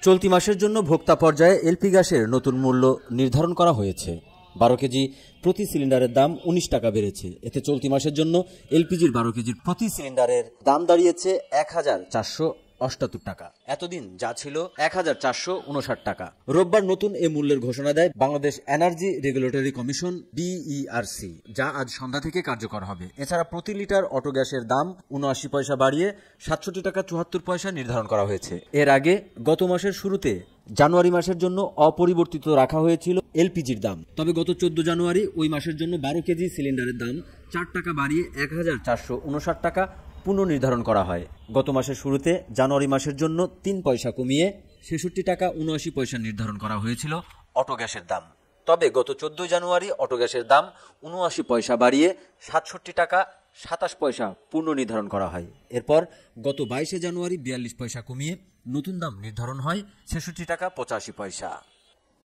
চলতি মাসের জন্য ভোক্তা পর্যায়ে এলপি গ্যাসের নতুন মূল্য নির্ধারণ করা হয়েছে। 12 কেজি প্রতি সিলিন্ডারের দাম 19 টাকা বেড়েছে। এতে চলতি মাসের জন্য এলপিজির 12 কেজির প্রতি সিলিন্ডারের দাম দাঁড়িয়েছে 1478 টাকা। এতদিন যা ছিল 1459 টাকা। রোববার নতুন এ মূল্যের ঘোষণা দেয় Bangladesh energy regulatory commission BERC, যা আজ সন্ধ্যা থেকে কার্যকর হবে। এছাড়া প্রতি লিটার অটো গ্যাসের দাম 79 পয়সা বাড়িয়ে 67 টাকা 74 পয়সা নির্ধারণ করা হয়েছে। এর আগে গত মাসের শুরুতে জানুয়ারি মাসের জন্য অপরিবর্তিত রাখা হয়েছিল এলপিজির দাম। তবে গত 14 জানুয়ারি ওই মাসের জন্য 12 কেজি সিলিন্ডারের দাম 4 টাকা বাড়িয়ে 1459 টাকা পুনর্নির্ধারণ করা হয়। গত মাসের শুরুতে জানুয়ারি মাসের জন্য 3 পয়সা কমিয়ে 66 টাকা 79 পয়সা নির্ধারণ করা হয়েছিল অটো গ্যাসের দাম। তবে গত 14 জানুয়ারি অটো গ্যাসের দাম 79 পয়সা বাড়িয়ে 67 টাকা 27 পয়সা পুনর্নির্ধারণ করা হয়। এরপর গত 22 জানুয়ারি 42 পয়সা কমিয়ে নতুন দাম নির্ধারণ হয় 66 টাকা 85 পয়সা।